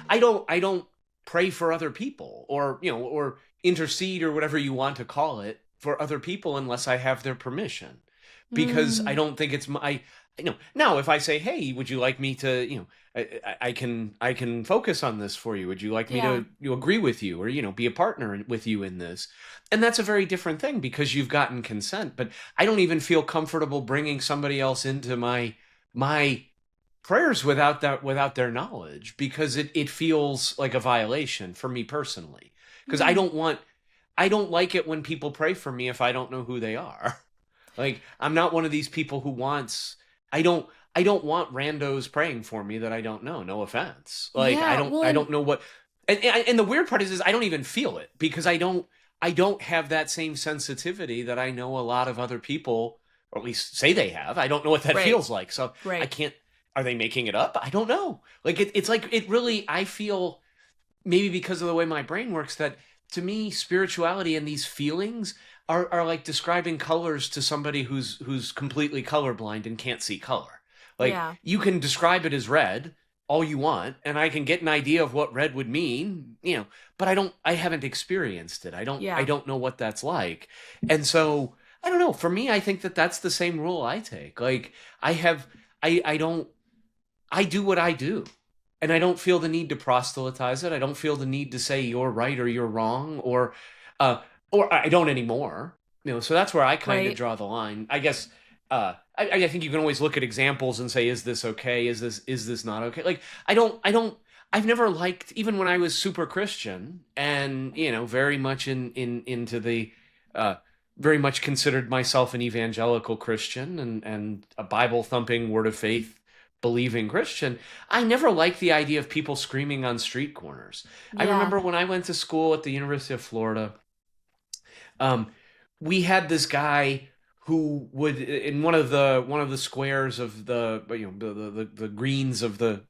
I don't pray for other people, or or intercede, or whatever you want to call it, for other people unless I have their permission, because I Mm, don't think it's my. Now, if I say, hey, would you like me to, I can focus on this for you. Would you like me yeah. to agree with you, or be a partner with you in this? And that's a very different thing, because you've gotten consent. But I don't even feel comfortable bringing somebody else into my prayers without their knowledge, because it feels like a violation for me personally, because Mm, I don't like it when people pray for me if I don't know who they are. Like, I'm not one of these people who wants. I don't want randos praying for me that I don't know. No offense. Like, I yeah. don't Well, I and don't know what. And the weird part is I don't even feel it, because I don't have that same sensitivity that I know a lot of other people, or at least say they have. I don't know what that right, feels like. So I right. can't. Are they making it up? I don't know. Like, it's like, it really. I feel, maybe because of the way my brain works, that to me spirituality and these feelings are like describing colors to somebody who's completely colorblind and can't see color. Like, Yeah, you can describe it as red all you want, and I can get an idea of what red would mean, but I haven't experienced it. I yeah. don't know what that's like. And so, I don't know. For me, I think that that's the same rule I take. Like, I have I don't I do what I do. And I don't feel the need to proselytize it. I don't feel the need to say you're right or you're wrong, uh or I don't anymore. So that's where I kind of Right. draw the line. I guess I think you can always look at examples and say, is this okay? Is this not okay? Like, I don't I've never liked, even when I was super Christian, and very much into the uh very much considered myself an evangelical Christian, and a Bible thumping, word of faith believing Christian. I never liked the idea of people screaming on street corners. I Yeah. remember when I went to school at the University of Florida, um, we had this guy who would, in one of the squares of the greens of the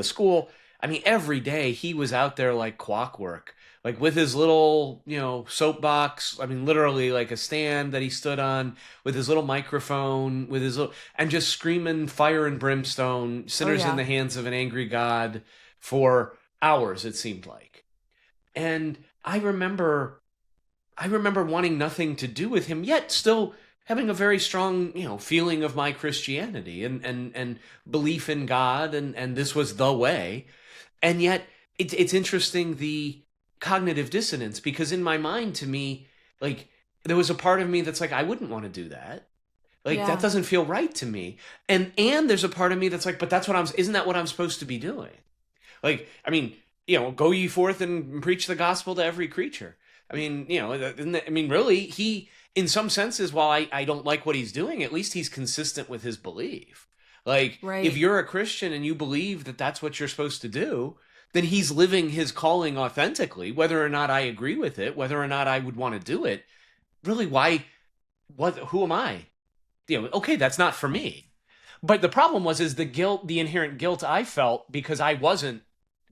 school. I mean, every day he was out there like clockwork, like with his little soapbox. I mean, literally like a stand that he stood on, with his little microphone, with his little, and just screaming fire and brimstone, Oh sinners in yeah. the hands of an angry God, for hours, it seemed like. And I remember wanting nothing to do with him, yet still having a very strong, feeling of my Christianity, and belief in God, and this was the way. And yet, it's interesting, the cognitive dissonance, because in my mind, to me, like, there was a part of me that's like, I wouldn't want to do that. Like, that Yeah. doesn't feel right to me. And there's a part of me that's like, but that's what I'm. Isn't that what I'm supposed to be doing? Like, I mean, go ye forth and preach the gospel to every creature. I mean, I mean, really, in some senses, while I don't like what he's doing, at least he's consistent with his belief. Like, if Right. you're a Christian and you believe that that's what you're supposed to do, then he's living his calling authentically, whether or not I agree with it, whether or not I would want to do it. Really, why? Who am I? Okay, that's not for me. But the problem is the guilt, the inherent guilt I felt, because I wasn't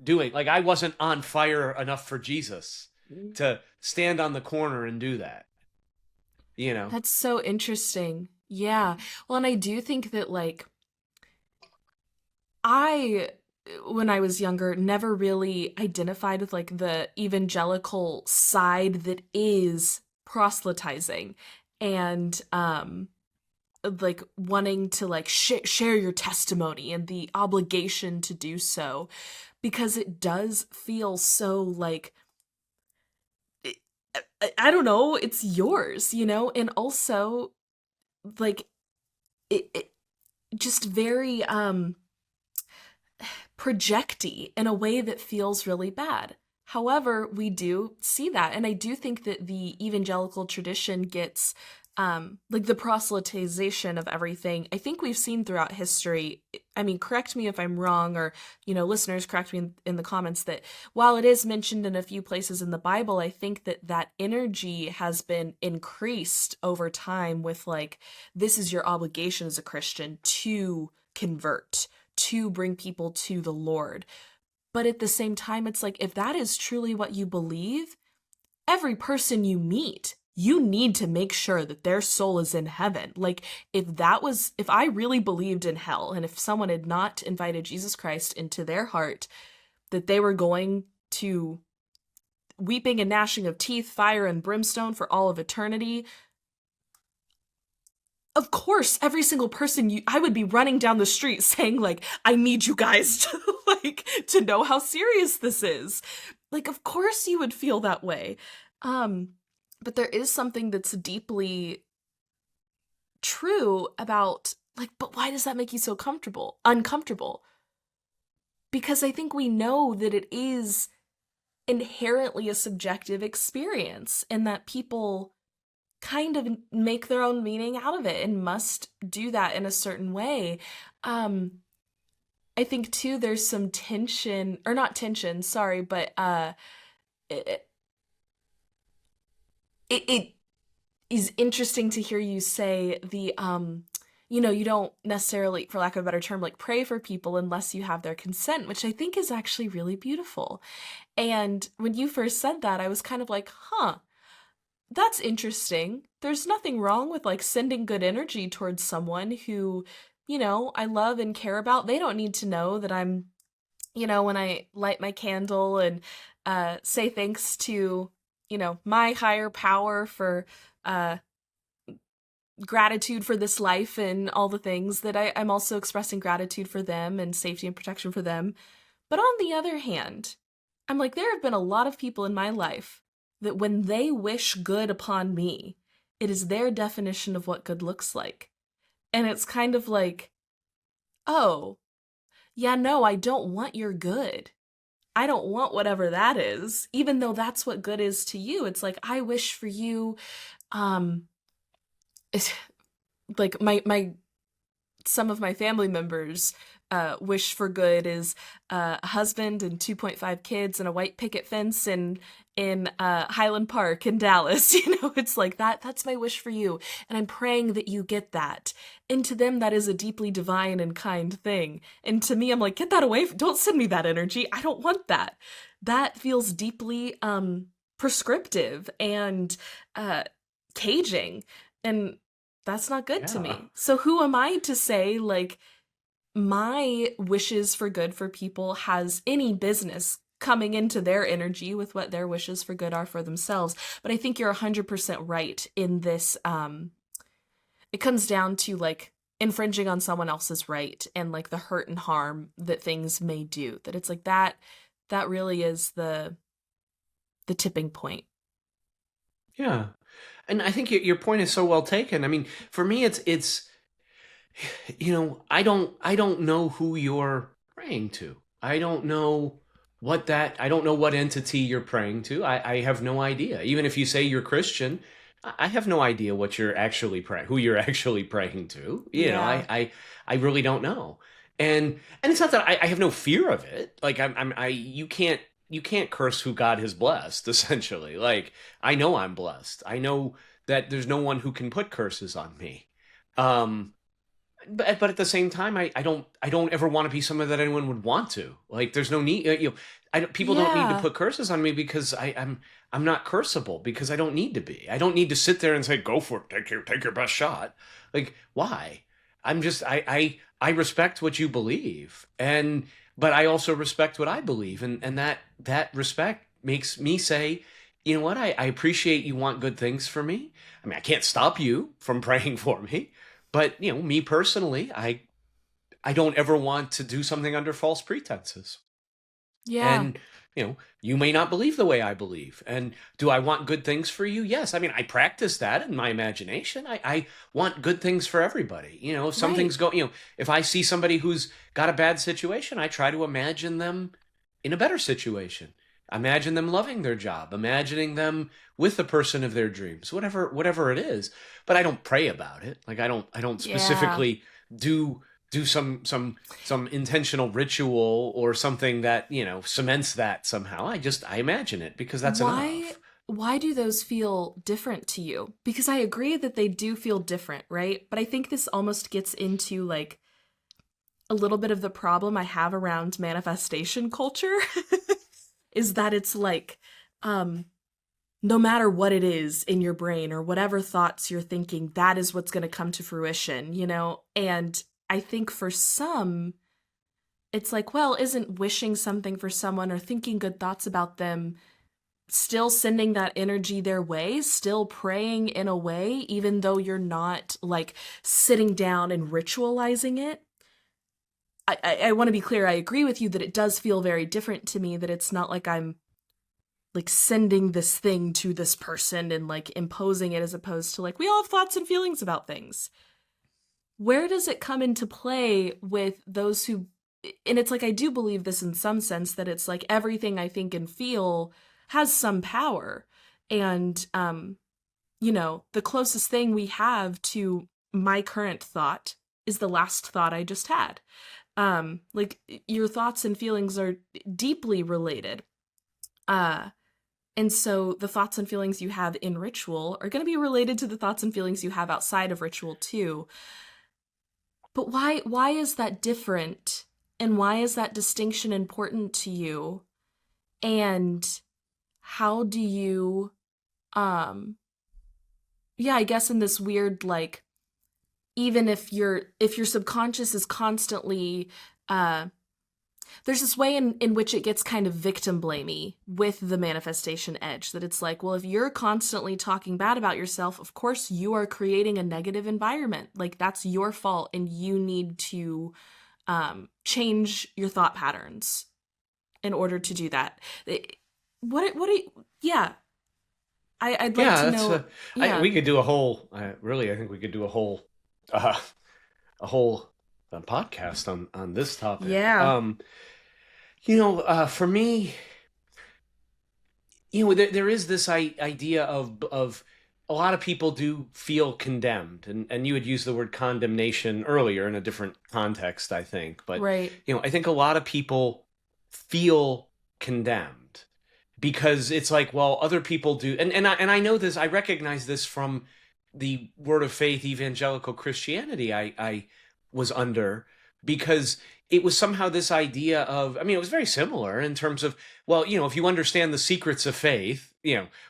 I wasn't on fire enough for Jesus to stand on the corner and do that, you know? That's so interesting. Yeah. Well, and I do think that I when I was younger never really identified with the evangelical side that is proselytizing and wanting to share your testimony and the obligation to do so, because it does feel so I I don't know, it's yours, and also like it just very projecty in a way that feels really bad. However, we do see that, and I do think that the evangelical tradition gets the proselytization of everything. I think we've seen throughout history. I mean, correct me if I'm wrong, or listeners, correct me in the comments, that while it is mentioned in a few places in the Bible, I think that that energy has been increased over time with this is your obligation as a Christian to convert, to bring people to the Lord. But at the same time, it's if that is truly what you believe, every person you meet, you need to make sure that their soul is in heaven. If I really believed in hell, and if someone had not invited Jesus Christ into their heart, that they were going to weeping and gnashing of teeth, fire and brimstone for all of eternity, of course, every single person I would be running down the street saying like, I need you guys to to know how serious this is. Like, of course you would feel that way. Um, but there is something that's deeply true about like, but why does that make you so uncomfortable? Because I think we know that it is inherently a subjective experience and that people kind of make their own meaning out of it and must do that in a certain way. Um, I think too there's some tension or not tension, sorry, but it, it is interesting to hear you say the you don't necessarily, for lack of a better term, like pray for people unless you have their consent, which I think is actually really beautiful. And when you first said that, I was kind of like, huh, that's interesting. There's nothing wrong with like sending good energy towards someone who, I love and care about. They don't need to know that I'm, when I light my candle and say thanks to, my higher power for uh, gratitude for this life and all the things that I'm also expressing gratitude for them and safety and protection for them. But on the other hand, I'm like, there have been a lot of people in my life that when they wish good upon me, it is their definition of what good looks like. And it's kind of like, oh, yeah, no, I don't want your good. I don't want whatever that is, even though that's what good is to you. It's like, I wish for you, um, like my some of my family members wish for good is a husband and 2.5 kids and a white picket fence in Highland Park in Dallas. It's like that's my wish for you, and I'm praying that you get that. And to them, that is a deeply divine and kind thing. And to me, I'm like, get that away! Don't send me that energy. I don't want that. That feels deeply prescriptive and caging, and that's not good to Yeah. me. So who am I to say like my wishes for good for people has any business coming into their energy with what their wishes for good are for themselves? But I think you're 100% right in this. It comes down to like infringing on someone else's right and like the hurt and harm that things may do. That it's like that really is the tipping point. Yeah. And I think your point is so well taken. I mean, for me, it's I don't know who you're praying to. I don't know I don't know what entity you're praying to. I have no idea. Even if you say you're Christian, I have no idea what you're actually praying, who you're actually praying to. Yeah. I really don't know. And it's not that I have no fear of it. Like you can't curse who God has blessed, essentially. Like I know I'm blessed. I know that there's no one who can put curses on me. Um, but at the same time, I don't ever want to be someone that anyone would want to. Like, there's no need. People don't need to Yeah. put curses on me because I'm not cursable because I don't need to be. I don't need to sit there and say, "Go for it, take your best shot." Like, why? I respect what you believe, but I also respect what I believe, and that respect makes me say, you know what? I appreciate you want good things for me. I mean, I can't stop you from praying for me, but me personally, I don't ever want to do something under false pretenses. Yeah. And you may not believe the way I believe. And do I want good things for you? Yes. I mean, I practice that in my imagination. I want good things for everybody. If Right. something's if I see somebody who's got a bad situation, I try to imagine them in a better situation. Imagine them loving their job, imagining them with the person of their dreams, whatever it is. But I don't pray about it. Like I don't Yeah. specifically do do some intentional ritual or something that cements that somehow. I imagine it because that's Why enough. why do those feel different to you? Because I agree that they do feel different, right? But I think this almost gets into like a little bit of the problem I have around manifestation culture is that it's like um no matter what it is in your brain or whatever thoughts you're thinking, that is what's going to come to fruition, you know? And I think for some it's like, well, isn't wishing something for someone or thinking good thoughts about them still sending that energy their way, still praying in a way, even though you're not like sitting down and ritualizing it? I want to be clear. I agree with you that it does feel very different to me, that it's not like I'm like sending this thing to this person and like imposing it, as opposed to like we all have thoughts and feelings about things. Where does it come into play with those who, and it's like I do believe this in some sense, that it's like everything I think and feel has some power. And the closest thing we have to my current thought is the last thought I just had. Like your thoughts and feelings are deeply related. Uh and so the thoughts and feelings you have in ritual are going to be related to the thoughts and feelings you have outside of ritual too. But why is that different? And why is that distinction important to you? And how do you yeah, I guess in this weird like, even if your subconscious is constantly there's this way in which it gets kind of victim blamey with the manifestation edge, that it's like, well, if you're constantly talking bad about yourself, of course you are creating a negative environment. Like that's your fault, and you need to change your thought patterns in order to do that. What do you, yeah, I'd like Yeah, to that's know. Yeah. we could do a whole. Really, I think we could do uh, a whole podcast on this topic. Yeah. For me, there is this idea of a lot of people do feel condemned, and you had used the word condemnation earlier in a different context, I think. But Right. I think a lot of people feel condemned because it's like, well, other people do, and I know this, I recognize this from the Word of Faith evangelical Christianity I was under, because it was somehow this idea of, I mean, it was very similar in terms of, well, if you understand the secrets of faith,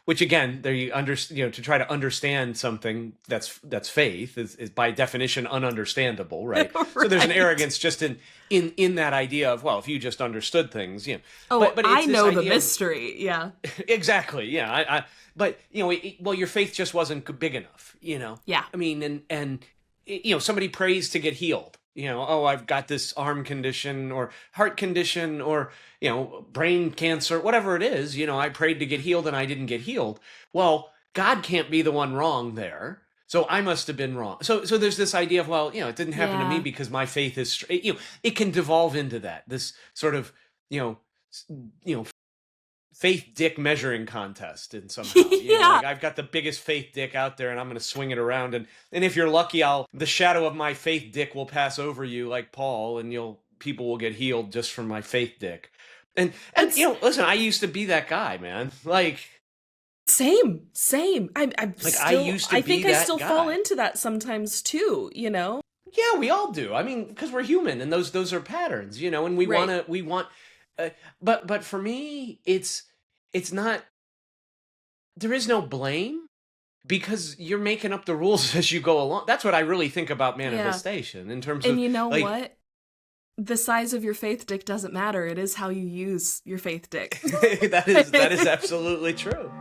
which again, there you to try to understand something that's faith is by definition ununderstandable, right? So there's an Right. arrogance just in that idea of, well, if you just understood things, Oh, but I it's this know the idea of, mystery. Yeah. exactly, yeah. But well, your faith just wasn't big enough. Yeah. I mean, and somebody prays to get healed. Oh, I've got this arm condition or heart condition or brain cancer, whatever it is. I prayed to get healed and I didn't get healed. Well, God can't be the one wrong there. So I must have been wrong. So there's this idea of, well, it didn't happen to me Yeah. because my faith is, it can devolve into that, this sort of, you know, faith dick measuring contest, and somehow Yeah. like I've got the biggest faith dick out there and I'm going to swing it around, and if you're lucky, the shadow of my faith dick will pass over you like Paul, and people will get healed just from my faith dick. And It's listen, I used to be that guy, man. same. I'm I still, used to I be think I that still fall guy. into that sometimes too, you know? Yeah, we all do. I mean, because we're human, and those are patterns, and Right. we want but for me, it's not, there is no blame, because you're making up the rules as you go along. That's what I really think about Yeah. manifestation in terms And of, you know like, what? The size of your faith dick doesn't matter. It is how you use your faith dick. that is absolutely true.